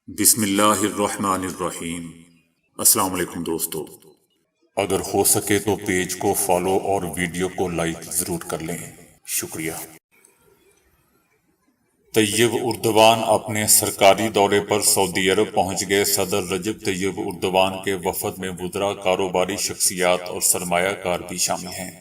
بسم اللہ الرحمن الرحیم۔ السلام علیکم دوستو، اگر ہو سکے تو پیج کو فالو اور ویڈیو کو لائک ضرور کر لیں، شکریہ۔ طیب اردوان اپنے سرکاری دورے پر سعودی عرب پہنچ گئے۔ صدر رجب طیب اردوان کے وفد میں وزراء، کاروباری شخصیات اور سرمایہ کار بھی شامل ہیں،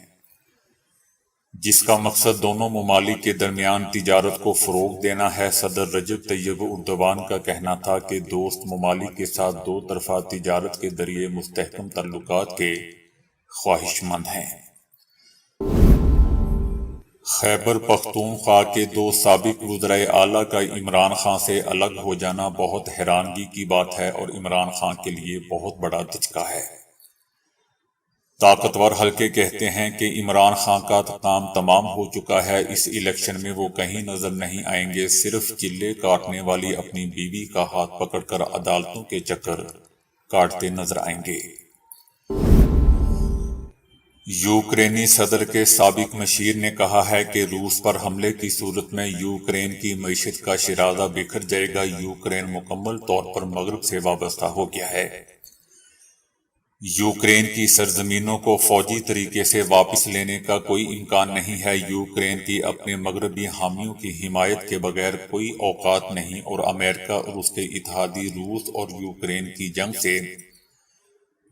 جس کا مقصد دونوں ممالک کے درمیان تجارت کو فروغ دینا ہے۔ صدر رجب طیب اردوان کا کہنا تھا کہ دوست ممالک کے ساتھ دو طرفہ تجارت کے ذریعے مستحکم تعلقات کے خواہش مند ہیں۔ خیبر پختونخوا کے دو سابق وزرائے اعلیٰ کا عمران خان سے الگ ہو جانا بہت حیرانگی کی بات ہے اور عمران خان کے لیے بہت بڑا دھچکا ہے۔ طاقتور حلقے کہتے ہیں کہ عمران خان کا کام تمام ہو چکا ہے، اس الیکشن میں وہ کہیں نظر نہیں آئیں گے، صرف چلے کاٹنے والی اپنی بیوی کا ہاتھ پکڑ کر عدالتوں کے چکر کاٹتے نظر آئیں گے۔ یوکرینی صدر کے سابق مشیر نے کہا ہے کہ روس پر حملے کی صورت میں یوکرین کی معیشت کا شیرازہ بکھر جائے گا۔ یوکرین مکمل طور پر مغرب سے وابستہ ہو گیا ہے۔ یوکرین کی سرزمینوں کو فوجی طریقے سے واپس لینے کا کوئی امکان نہیں ہے۔ یوکرین کی اپنے مغربی حامیوں کی حمایت کے بغیر کوئی اوقات نہیں اور امریکہ اور اس کے اتحادی روس اور یوکرین کی جنگ سے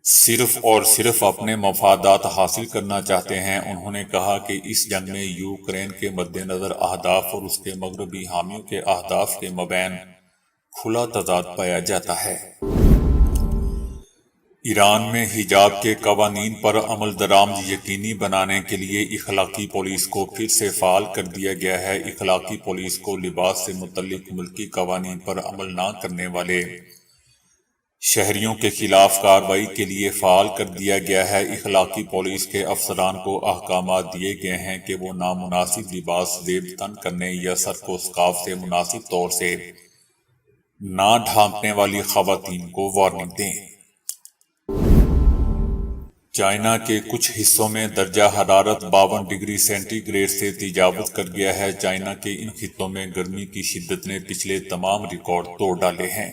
صرف اور صرف اپنے مفادات حاصل کرنا چاہتے ہیں۔ انہوں نے کہا کہ اس جنگ میں یوکرین کے مد نظر اہداف اور اس کے مغربی حامیوں کے اہداف کے مابین کھلا تضاد پایا جاتا ہے۔ ایران میں حجاب کے قوانین پر عمل درآمد یقینی بنانے کے لیے اخلاقی پولیس کو پھر سے فعال کر دیا گیا ہے۔ اخلاقی پولیس کو لباس سے متعلق ملکی قوانین پر عمل نہ کرنے والے شہریوں کے خلاف کارروائی کے لیے فعال کر دیا گیا ہے۔ اخلاقی پولیس کے افسران کو احکامات دیے گئے ہیں کہ وہ نامناسب لباس زیب تن کرنے یا سر کو سکارف سے مناسب طور سے نہ ڈھانپنے والی خواتین کو وارننگ دیں۔ چائنا کے کچھ حصوں میں درجہ حرارت 52 ڈگری سینٹی گریڈ سے تجاوز کر گیا ہے۔ چائنا کے ان خطوں میں گرمی کی شدت نے پچھلے تمام ریکارڈ توڑ ڈالے ہیں۔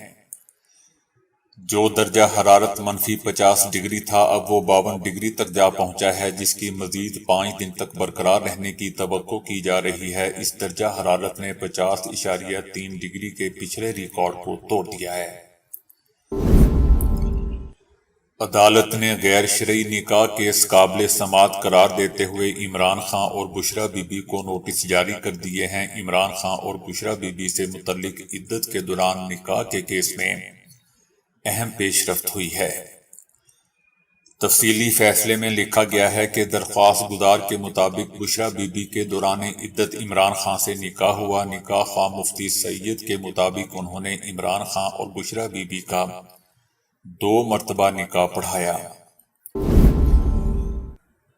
جو درجہ حرارت -50 ڈگری تھا اب وہ 52 ڈگری تک جا پہنچا ہے، جس کی مزید 5 دن تک برقرار رہنے کی توقع کی جا رہی ہے۔ اس درجہ حرارت نے 50.3 ڈگری کے پچھلے ریکارڈ کو توڑ دیا ہے۔ عدالت نے غیر شرعی نکاح کیس قابل سماعت قرار دیتے ہوئے عمران خان اور بشریٰ بی بی کو نوٹس جاری کر دیے ہیں۔ عمران خان اور بشریٰ بی بی سے متعلق عدت کے دوران نکاح کے کیس میں اہم پیش رفت ہوئی ہے۔ تفصیلی فیصلے میں لکھا گیا ہے کہ درخواست گزار کے مطابق بشریٰ بی بی کے دوران عدت عمران خان سے نکاح ہوا۔ نکاح خواہ مفتی سعید کے مطابق انہوں نے عمران خان اور بشریٰ بی بی کا 2 مرتبہ نکاح پڑھایا۔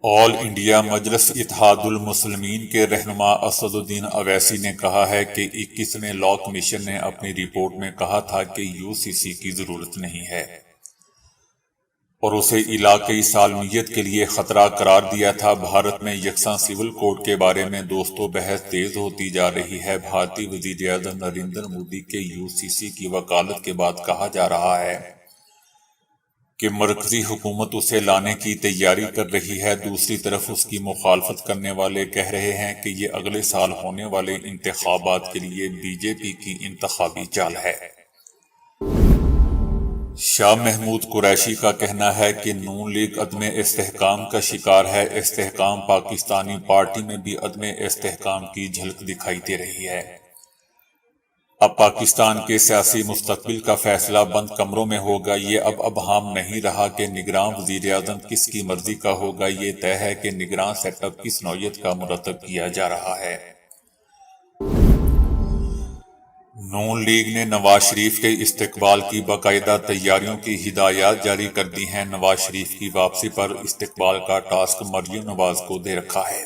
آل انڈیا مجلس اتحاد المسلمین کے رہنما اسد الدین اویسی نے کہا ہے کہ 21ویں لاء کمیشن نے اپنی رپورٹ میں کہا تھا کہ UCC کی ضرورت نہیں ہے اور اسے علاقائی سالمیت کے لیے خطرہ قرار دیا تھا۔ بھارت میں یکساں سول کوڈ کے بارے میں دوستوں بحث تیز ہوتی جا رہی ہے۔ بھارتی وزیر اعظم نریندر مودی کے UCC کی وکالت کے بعد کہا جا رہا ہے کہ مرکزی حکومت اسے لانے کی تیاری کر رہی ہے۔ دوسری طرف اس کی مخالفت کرنے والے کہہ رہے ہیں کہ یہ اگلے سال ہونے والے انتخابات کے لیے BJP کی انتخابی چال ہے۔ شاہ محمود قریشی کا کہنا ہے کہ نون لیگ عدم استحکام کا شکار ہے۔ استحکام پاکستانی پارٹی میں بھی عدم استحکام کی جھلک دکھائی دے رہی ہے۔ اب پاکستان کے سیاسی مستقبل کا فیصلہ بند کمروں میں ہوگا۔ یہ اب ابہام نہیں رہا کہ نگراں وزیر اعظم کس کی مرضی کا ہوگا، یہ طے ہے کہ نگراں سیٹ اپ کس نوعیت کا مرتب کیا جا رہا ہے۔ نون لیگ نے نواز شریف کے استقبال کی باقاعدہ تیاریوں کی ہدایات جاری کر دی ہیں۔ نواز شریف کی واپسی پر استقبال کا ٹاسک مریم نواز کو دے رکھا ہے۔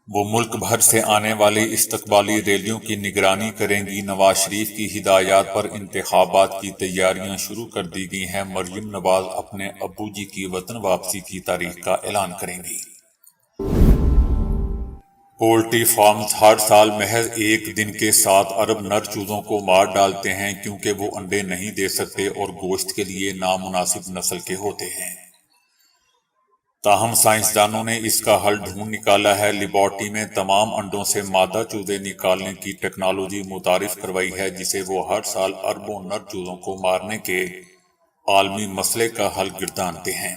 وہ ملک بھر سے آنے والی استقبالی ریلیوں کی نگرانی کریں گی۔ نواز شریف کی ہدایات پر انتخابات کی تیاریاں شروع کر دی گئی ہیں۔ مریم نواز اپنے ابو جی کی وطن واپسی کی تاریخ کا اعلان کریں گی۔ پولٹری فارمز ہر سال محض 1 دن کے 7 ارب نر چوزوں کو مار ڈالتے ہیں کیونکہ وہ انڈے نہیں دے سکتے اور گوشت کے لیے نامناسب نسل کے ہوتے ہیں۔ تاہم سائنسدانوں نے اس کا حل ڈھونڈ نکالا ہے۔ لیبارٹری میں تمام انڈوں سے مادہ چوزے نکالنے کی ٹیکنالوجی متعارف کروائی ہے جسے وہ ہر سال اربوں نر چوزوں کو مارنے کے عالمی مسئلے کا حل گردانتے ہیں۔